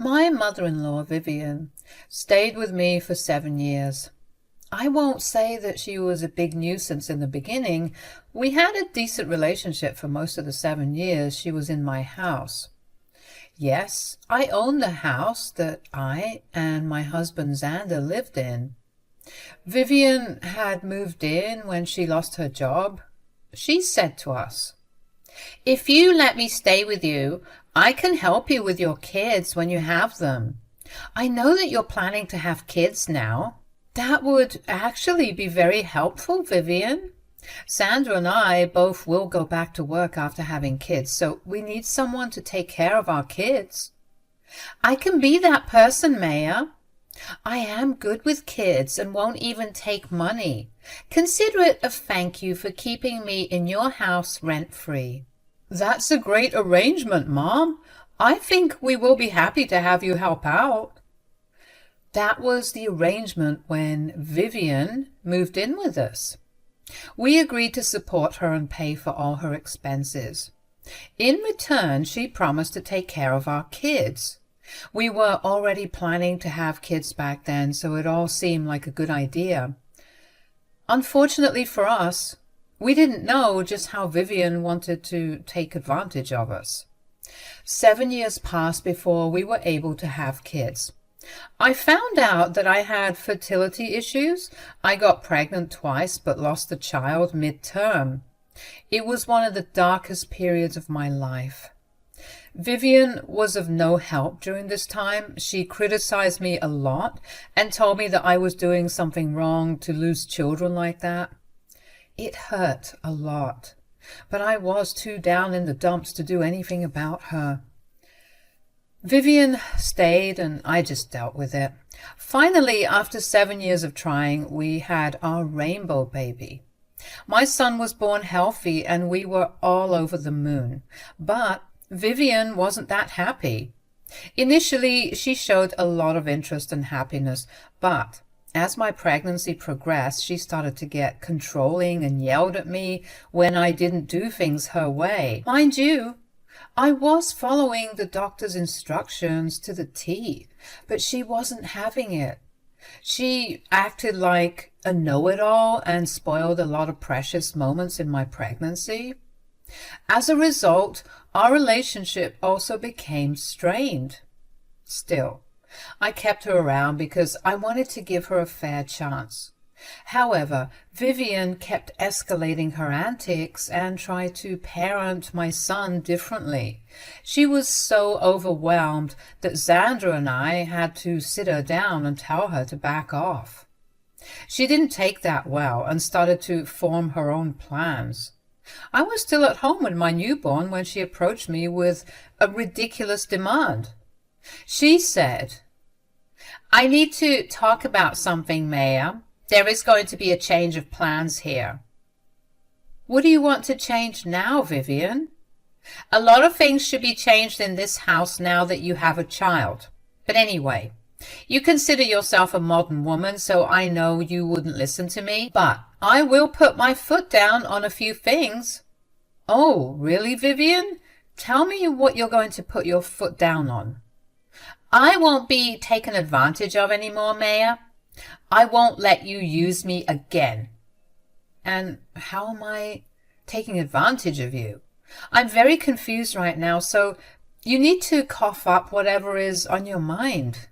My mother-in-law, Vivian, stayed with me for 7 years. I won't say that she was a big nuisance in the beginning. We had a decent relationship for most of the 7 years she was in my house. Yes, I owned the house that I and my husband Xander lived in. Vivian had moved in when she lost her job. She said to us, "If you let me stay with you, I can help you with your kids when you have them. I know that you're planning to have kids now. That would actually be very helpful, Vivian. Sandra and I both will go back to work after having kids, so we need someone to take care of our kids." "I can be that person, Maya. I am good with kids and won't even take money. Consider it a thank you for keeping me in your house rent-free." "That's a great arrangement, Mom. I think we will be happy to have you help out." That was the arrangement when Vivian moved in with us. We agreed to support her and pay for all her expenses. In return, she promised to take care of our kids. We were already planning to have kids back then, so it all seemed like a good idea. Unfortunately for us, we didn't know just how Vivian wanted to take advantage of us. 7 years passed before we were able to have kids. I found out that I had fertility issues. I got pregnant twice but lost the child mid-term. It was one of the darkest periods of my life. Vivian was of no help during this time. She criticized me a lot and told me that I was doing something wrong to lose children like that. It hurt a lot, but I was too down in the dumps to do anything about her. Vivian stayed and I just dealt with it. Finally, after 7 years of trying, we had our rainbow baby. My son was born healthy and we were all over the moon. But Vivian wasn't that happy. Initially, she showed a lot of interest and happiness, but as my pregnancy progressed, she started to get controlling and yelled at me when I didn't do things her way. Mind you, I was following the doctor's instructions to the T, but she wasn't having it. She acted like a know-it-all and spoiled a lot of precious moments in my pregnancy. As a result, our relationship also became strained. Still, I kept her around because I wanted to give her a fair chance. However, Vivian kept escalating her antics and tried to parent my son differently. She was so overwhelmed that Xander and I had to sit her down and tell her to back off. She didn't take that well and started to form her own plans. I was still at home with my newborn when she approached me with a ridiculous demand. She said, "I need to talk about something, Maya. There is going to be a change of plans here." "What do you want to change now, Vivian?" "A lot of things should be changed in this house now that you have a child. But anyway, you consider yourself a modern woman, so I know you wouldn't listen to me, but I will put my foot down on a few things." "Oh, really, Vivian? Tell me what you're going to put your foot down on." "I won't be taken advantage of anymore, Maya. I won't let you use me again." "And how am I taking advantage of you? I'm very confused right now, so you need to cough up whatever is on your mind."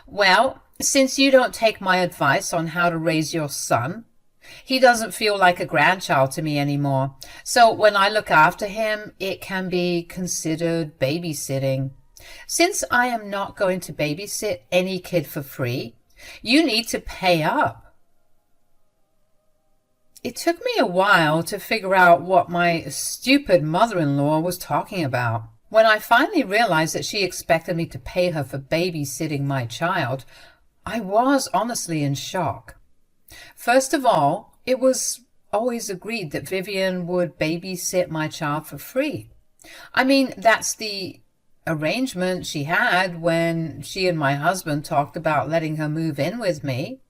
"Well, since you don't take my advice on how to raise your son, he doesn't feel like a grandchild to me anymore. So when I look after him, it can be considered babysitting. Since I am not going to babysit any kid for free, you need to pay up." It took me a while to figure out what my stupid mother-in-law was talking about. When I finally realized that she expected me to pay her for babysitting my child, I was honestly in shock. First of all, it was always agreed that Vivian would babysit my child for free. I mean, that's the arrangement she had when she and my husband talked about letting her move in with me.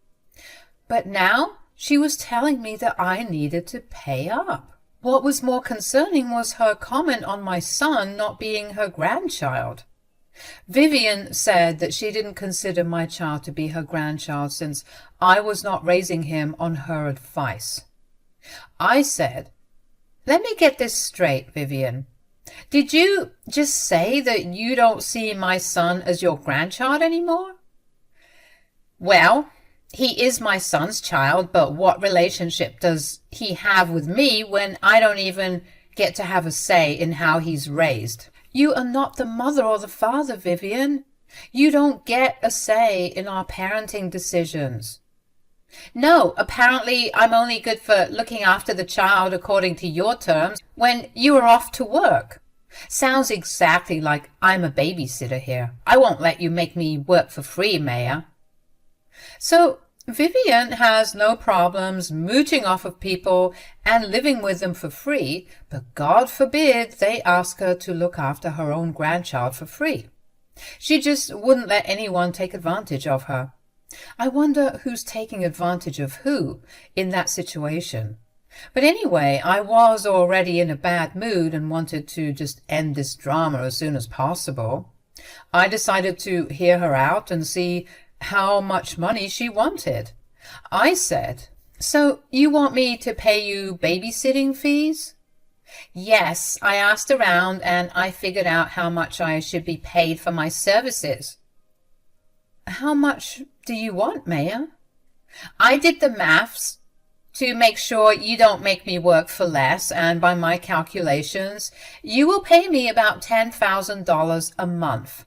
But now she was telling me that I needed to pay up. What was more concerning was her comment on my son not being her grandchild. Vivian said that she didn't consider my child to be her grandchild since I was not raising him on her advice. I said, "Let me get this straight, Vivian. Did you just say that you don't see my son as your grandchild anymore?" "Well, he is my son's child, but what relationship does he have with me when I don't even get to have a say in how he's raised?" "You are not the mother or the father, Vivian. You don't get a say in our parenting decisions." "No, apparently I'm only good for looking after the child according to your terms when you are off to work. Sounds exactly like I'm a babysitter here. I won't let you make me work for free, Maya." So Vivian has no problems mooching off of people and living with them for free, but God forbid they ask her to look after her own grandchild for free. She just wouldn't let anyone take advantage of her. I wonder who's taking advantage of who in that situation. But anyway, I was already in a bad mood and wanted to just end this drama as soon as possible. I decided to hear her out and see how much money she wanted. I said, "So you want me to pay you babysitting fees?" "Yes, I asked around and I figured out how much I should be paid for my services." "How much do you want, Maya?" "I did the maths to make sure you don't make me work for less, and by my calculations, you will pay me about $10,000 a month."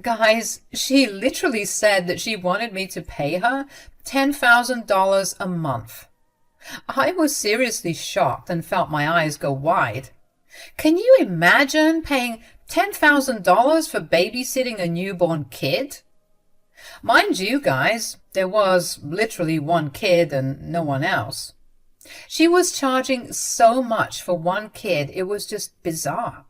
Guys, she literally said that she wanted me to pay her $10,000 a month. I was seriously shocked and felt my eyes go wide. Can you imagine paying $10,000 for babysitting a newborn kid? Mind you, guys, there was literally one kid and no one else. She was charging so much for one kid, it was just bizarre.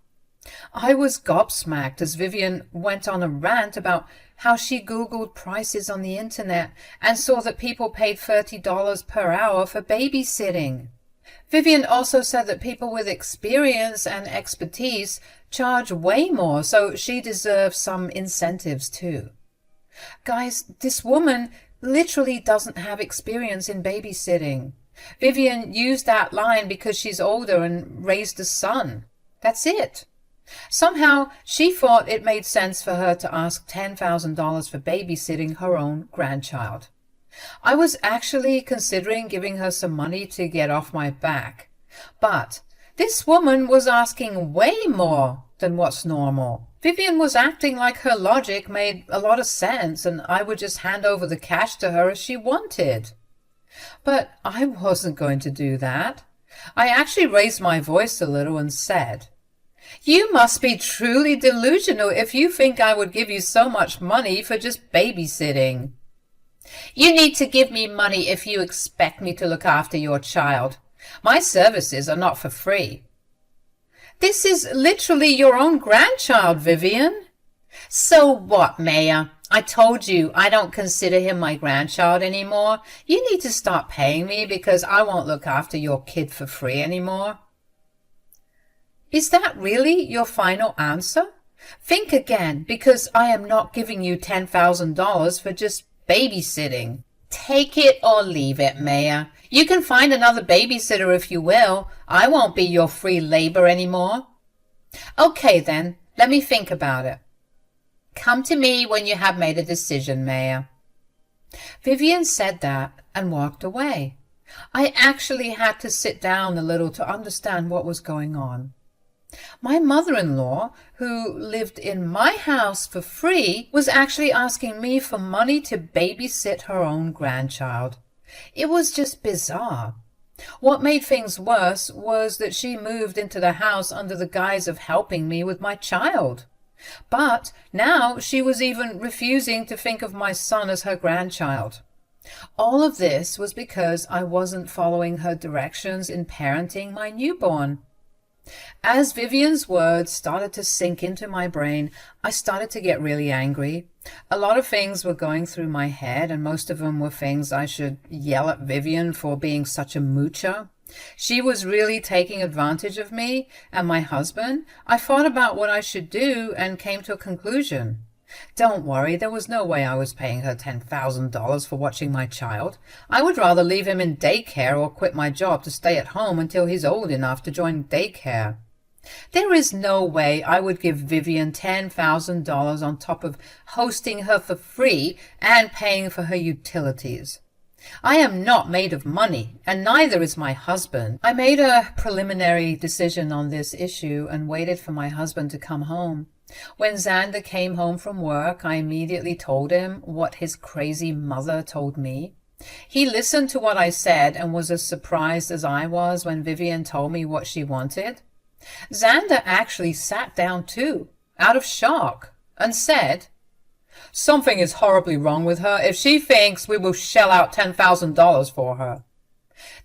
I was gobsmacked as Vivian went on a rant about how she Googled prices on the internet and saw that people paid $30 per hour for babysitting. Vivian also said that people with experience and expertise charge way more, so she deserves some incentives too. Guys, this woman literally doesn't have experience in babysitting. Vivian used that line because she's older and raised a son. That's it. Somehow she thought it made sense for her to ask $10,000 for babysitting her own grandchild. I was actually considering giving her some money to get off my back. But this woman was asking way more than what's normal. Vivian was acting like her logic made a lot of sense and I would just hand over the cash to her as she wanted. But I wasn't going to do that. I actually raised my voice a little and said, "You must be truly delusional if you think I would give you so much money for just babysitting. You need to give me money if you expect me to look after your child. My services are not for free." "This is literally your own grandchild, Vivian." "So what, Maya? I told you I don't consider him my grandchild anymore. You need to start paying me because I won't look after your kid for free anymore." Is that really your final answer? Think again, because I am not giving you $10,000 for just babysitting. Take it or leave it, Maya. You can find another babysitter if you will. I won't be your free labor anymore. Okay then, let me think about it. Come to me when you have made a decision, Maya. Vivian said that and walked away. I actually had to sit down a little to understand what was going on. My mother-in-law, who lived in my house for free, was actually asking me for money to babysit her own grandchild. It was just bizarre. What made things worse was that she moved into the house under the guise of helping me with my child. But now she was even refusing to think of my son as her grandchild. All of this was because I wasn't following her directions in parenting my newborn. As Vivian's words started to sink into my brain, I started to get really angry. A lot of things were going through my head, and most of them were things I should yell at Vivian for being such a moocher. She was really taking advantage of me and my husband. I thought about what I should do and came to a conclusion. Don't worry, there was no way I was paying her $10,000 for watching my child. I would rather leave him in daycare or quit my job to stay at home until he's old enough to join daycare. There is no way I would give Vivian $10,000 on top of hosting her for free and paying for her utilities. I am not made of money, and neither is my husband. I made a preliminary decision on this issue and waited for my husband to come home. When Xander came home from work, I immediately told him what his crazy mother told me. He listened to what I said and was as surprised as I was when Vivian told me what she wanted. Xander actually sat down too, out of shock, and said, "Something is horribly wrong with her if she thinks we will shell out $10,000 for her."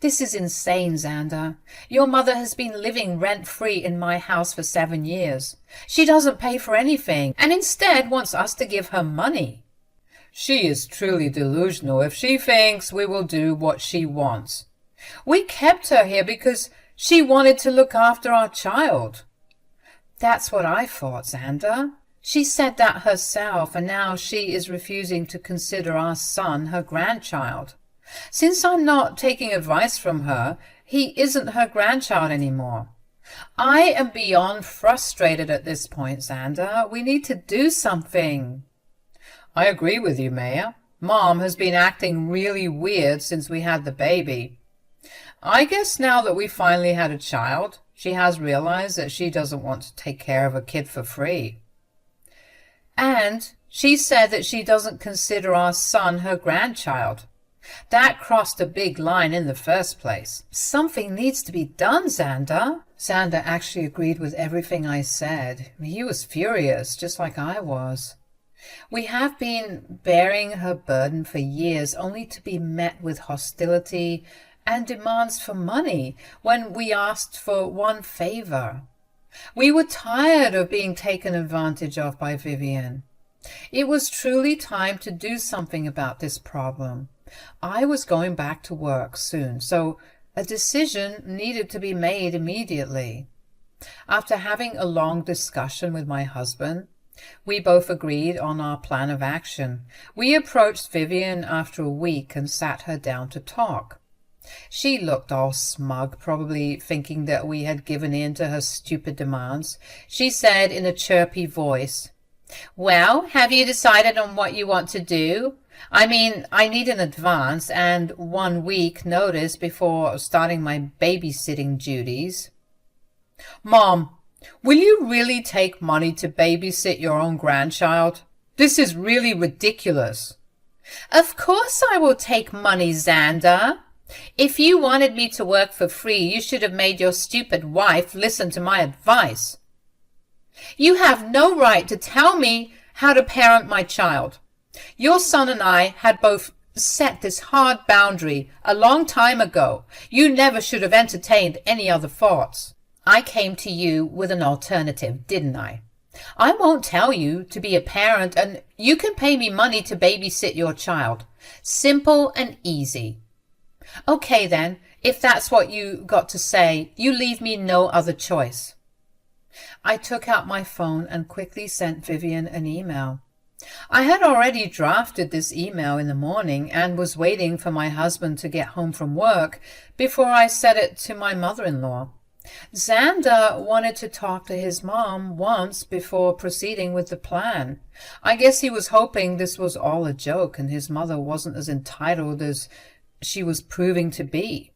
"This is insane, Xander. Your mother has been living rent-free in my house for 7 years. She doesn't pay for anything and instead wants us to give her money." "She is truly delusional if she thinks we will do what she wants. We kept her here because she wanted to look after our child." "That's what I thought, Xander. She said that herself, and now she is refusing to consider our son her grandchild. Since I'm not taking advice from her, he isn't her grandchild anymore. I am beyond frustrated at this point, Xander. We need to do something." "I agree with you, Maya. Mom has been acting really weird since we had the baby. I guess now that we finally had a child, she has realized that she doesn't want to take care of a kid for free." "And she said that she doesn't consider our son her grandchild. That crossed a big line in the first place. Something needs to be done, Xander." Xander actually agreed with everything I said. He was furious, just like I was. "We have been bearing her burden for years, only to be met with hostility and demands for money when we asked for one favor. We were tired of being taken advantage of by Vivian. It was truly time to do something about this problem. I was going back to work soon, so a decision needed to be made immediately. After having a long discussion with my husband, we both agreed on our plan of action. We approached Vivian after a week and sat her down to talk. She looked all smug, probably thinking that we had given in to her stupid demands. She said in a chirpy voice, "Well, have you decided on what you want to do? I mean, I need an advance and 1 week notice before starting my babysitting duties." "Mom, will you really take money to babysit your own grandchild? This is really ridiculous." "Of course I will take money, Xander. If you wanted me to work for free, you should have made your stupid wife listen to my advice. You have no right to tell me how to parent my child. Your son and I had both set this hard boundary a long time ago. You never should have entertained any other thoughts. I came to you with an alternative, didn't I? I won't tell you to be a parent, and you can pay me money to babysit your child. Simple and easy. Okay then, if that's what you got to say, you leave me no other choice." I took out my phone and quickly sent Vivian an email. I had already drafted this email in the morning and was waiting for my husband to get home from work before I sent it to my mother-in-law. Xander wanted to talk to his mom once before proceeding with the plan. I guess he was hoping this was all a joke and his mother wasn't as entitled as she was proving to be.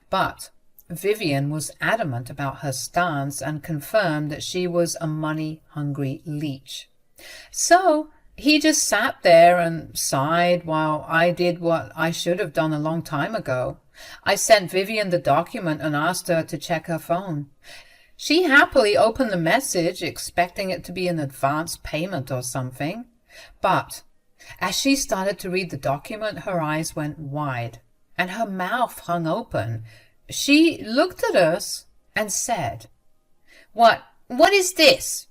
But Vivian was adamant about her stance and confirmed that she was a money-hungry leech. So he just sat there and sighed while I did what I should have done a long time ago. I sent Vivian the document and asked her to check her phone. She happily opened the message, expecting it to be an advance payment or something. But as she started to read the document, her eyes went wide and her mouth hung open. She looked at us and said, What is this?"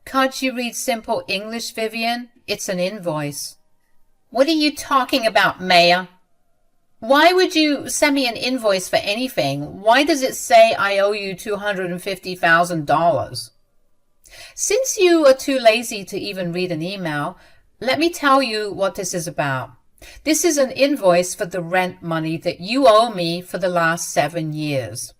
"Can't you read simple English, Vivian? It's an invoice." "What are you talking about, Maya?" Why would you send me an invoice for anything? Why does it say I owe you $250,000? Since you are too lazy to even read an email, let me tell you what this is about. This is an invoice for the rent money that you owe me for the last 7 years.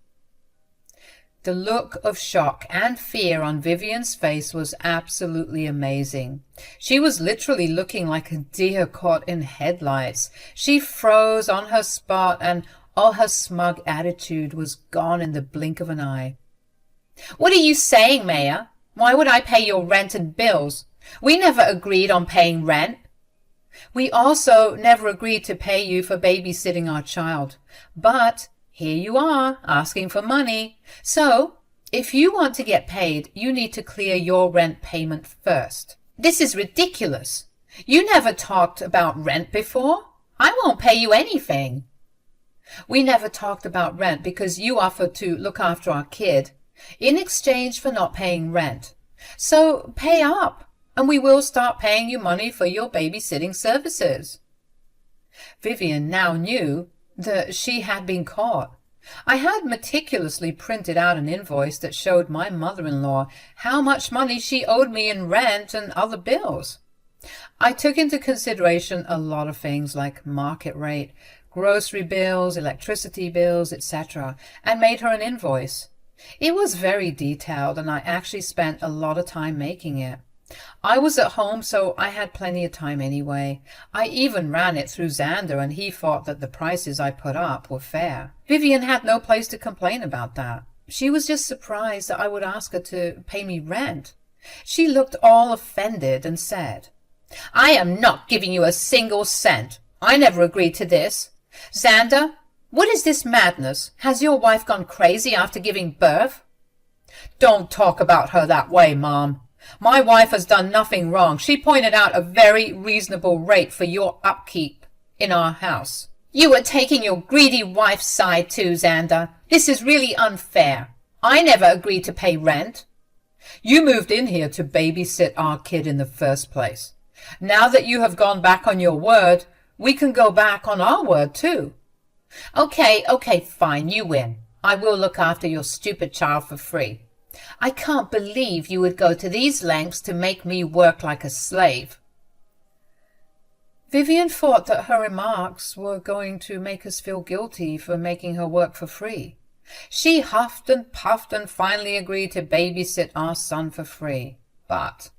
The look of shock and fear on Vivian's face was absolutely amazing. She was literally looking like a deer caught in headlights. She froze on her spot, and all her smug attitude was gone in the blink of an eye. What are you saying, Maya? Why would I pay your rent and bills? We never agreed on paying rent. We also never agreed to pay you for babysitting our child. But here you are, asking for money. So, if you want to get paid, you need to clear your rent payment first. This is ridiculous. You never talked about rent before. I won't pay you anything. We never talked about rent because you offered to look after our kid in exchange for not paying rent. So pay up, and we will start paying you money for your babysitting services. Vivian now knew that she had been caught. I had meticulously printed out an invoice that showed my mother-in-law how much money she owed me in rent and other bills. I took into consideration a lot of things like market rate, grocery bills, electricity bills, etc., and made her an invoice. It was very detailed, and I actually spent a lot of time making it. I was at home, so I had plenty of time anyway. I even ran it through Xander, and he thought that the prices I put up were fair. Vivian had no place to complain about that. She was just surprised that I would ask her to pay me rent. She looked all offended and said, "I am not giving you a single cent. I never agreed to this. Xander, what is this madness? Has your wife gone crazy after giving birth?" "Don't talk about her that way, Mom. My wife has done nothing wrong. She pointed out a very reasonable rate for your upkeep in our house." "You are taking your greedy wife's side too, Xander. This is really unfair. I never agreed to pay rent." "You moved in here to babysit our kid in the first place. Now that you have gone back on your word, we can go back on our word too." Okay, fine, you win. I will look after your stupid child for free. I can't believe you would go to these lengths to make me work like a slave. Vivian thought that her remarks were going to make us feel guilty for making her work for free. She huffed and puffed and finally agreed to babysit our son for free. But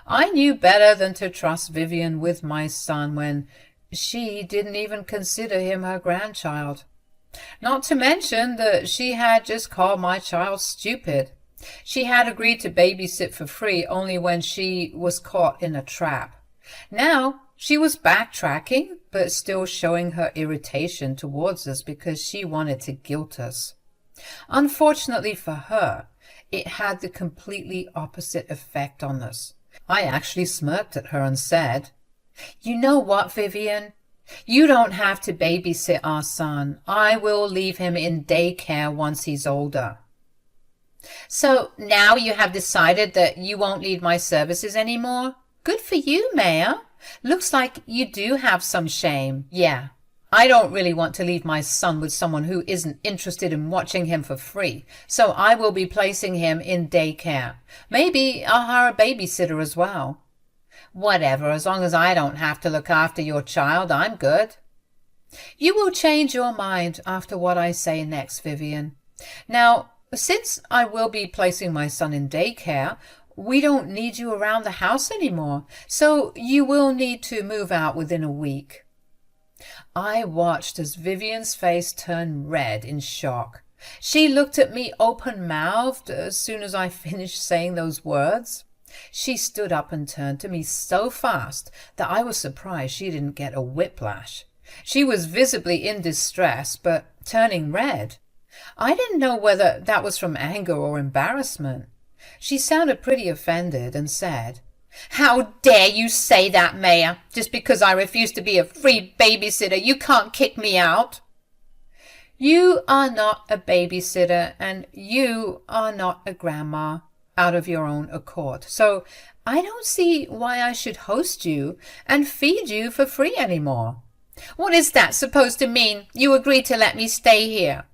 I knew better than to trust Vivian with my son when she didn't even consider him her grandchild. Not to mention that she had just called my child stupid. She had agreed to babysit for free only when she was caught in a trap. Now she was backtracking, but still showing her irritation towards us because she wanted to guilt us. Unfortunately for her, it had the completely opposite effect on us. I actually smirked at her and said, "You know what, Vivian? You don't have to babysit our son. I will leave him in daycare once he's older." "So now you have decided that you won't need my services anymore? Good for you, Maya. Looks like you do have some shame. Yeah, I don't really want to leave my son with someone who isn't interested in watching him for free, so I will be placing him in daycare. Maybe I'll hire a babysitter as well." "Whatever, as long as I don't have to look after your child, I'm good." "You will change your mind after what I say next, Vivian. Now, since I will be placing my son in daycare, we don't need you around the house anymore, so you will need to move out within a week." I watched as Vivian's face turned red in shock. She looked at me open-mouthed as soon as I finished saying those words. She stood up and turned to me so fast that I was surprised she didn't get a whiplash. She was visibly in distress, but turning red. I didn't know whether that was from anger or embarrassment. She sounded pretty offended and said, "How dare you say that, Maya? Just because I refuse to be a free babysitter, you can't kick me out." "You are not a babysitter, and you are not a grandma out of your own accord. So I don't see why I should host you and feed you for free anymore. What is that supposed to mean? You agreed to let me stay here.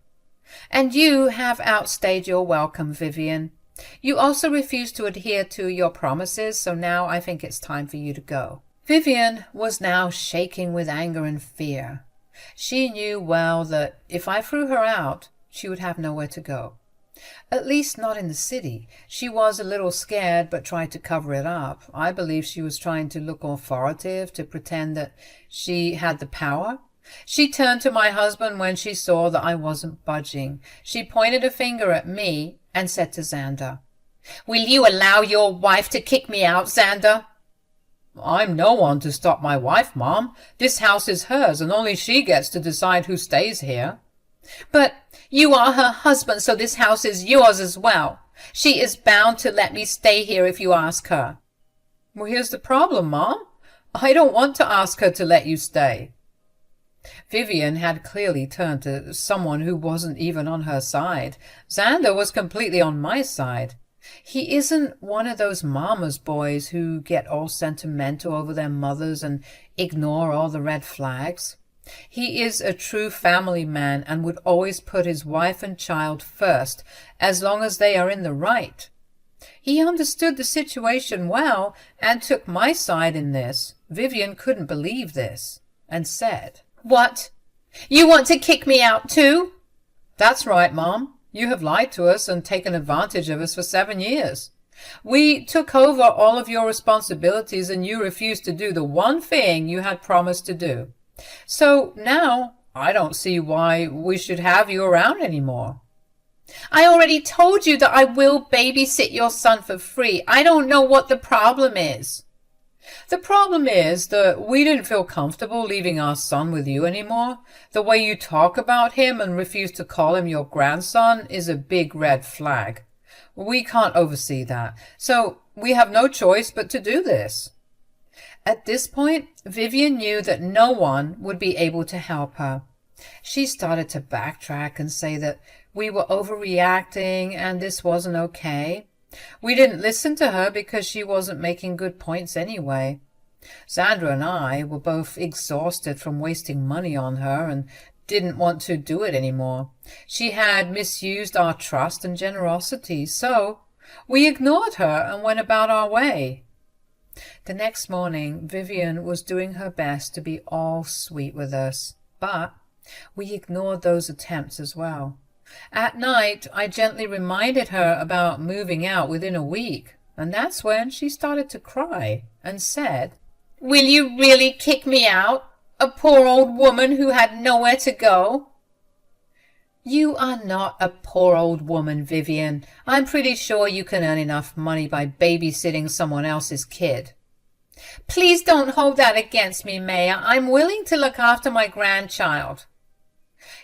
And you have outstayed your welcome, Vivian. You also refused to adhere to your promises, so now I think it's time for you to go. Vivian was now shaking with anger and fear. She knew well that if I threw her out, she would have nowhere to go. At least not in the city. She was a little scared, but tried to cover it up. I believe she was trying to look authoritative, to pretend that she had the power. She turned to my husband when she saw that I wasn't budging. She pointed a finger at me and said to Xander, "Will you allow your wife to kick me out, Xander?" "I'm no one to stop my wife, Mom. This house is hers, and only she gets to decide who stays here." "But you are her husband, so this house is yours as well. She is bound to let me stay here if you ask her." "Well, here's the problem, Mom. I don't want to ask her to let you stay." Vivian had clearly turned to someone who wasn't even on her side. Xander was completely on my side. He isn't one of those mama's boys who get all sentimental over their mothers and ignore all the red flags. He is a true family man and would always put his wife and child first, as long as they are in the right. He understood the situation well and took my side in this. Vivian couldn't believe this and said, "What? You want to kick me out too?" "That's right, Mom. You have lied to us and taken advantage of us for 7 years. We took over all of your responsibilities and you refused to do the one thing you had promised to do. So now I don't see why we should have you around anymore." "I already told you that I will babysit your son for free. I don't know what the problem is." "The problem is that we didn't feel comfortable leaving our son with you anymore. The way you talk about him and refuse to call him your grandson is a big red flag. We can't oversee that, so we have no choice but to do this." At this point, Vivian knew that no one would be able to help her. She started to backtrack and say that we were overreacting and this wasn't okay. We didn't listen to her because she wasn't making good points anyway. Sandra and I were both exhausted from wasting money on her and didn't want to do it anymore. She had misused our trust and generosity, so we ignored her and went about our way. The next morning, Vivian was doing her best to be all sweet with us, but we ignored those attempts as well. At night, I gently reminded her about moving out within a week, and that's when she started to cry and said, "Will you really kick me out? A poor old woman who had nowhere to go?" "You are not a poor old woman, Vivian. I'm pretty sure you can earn enough money by babysitting someone else's kid." "Please don't hold that against me, Maya. I'm willing to look after my grandchild."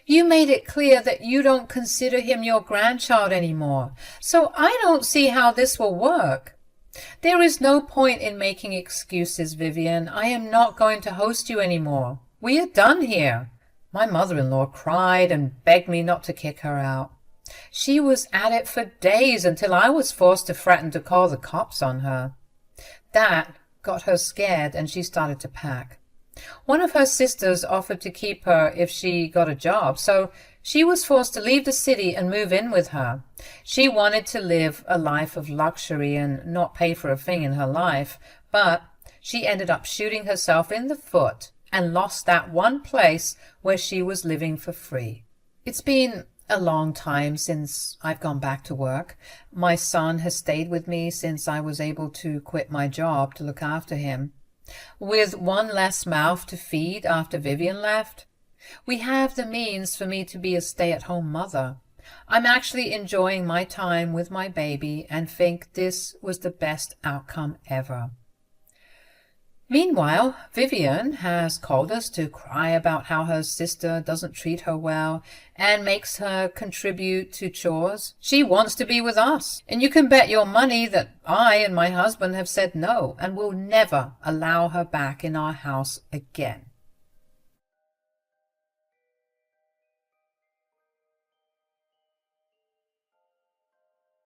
"You made it clear that you don't consider him your grandchild anymore, so I don't see how this will work." "There is no point in making excuses, Vivian. I am not going to host you anymore. We are done here." My mother-in-law cried and begged me not to kick her out. She was at it for days until I was forced to threaten to call the cops on her. That got her scared and she started to pack. One of her sisters offered to keep her if she got a job, so she was forced to leave the city and move in with her. She wanted to live a life of luxury and not pay for a thing in her life, but she ended up shooting herself in the foot and lost that one place where she was living for free. It's been a long time since I've gone back to work. My son has stayed with me since I was able to quit my job to look after him. With one less mouth to feed after Vivian left, we have the means for me to be a stay-at-home mother. I'm actually enjoying my time with my baby and think this was the best outcome ever. Meanwhile, Vivian has called us to cry about how her sister doesn't treat her well and makes her contribute to chores. She wants to be with us, and you can bet your money that I and my husband have said no and will never allow her back in our house again.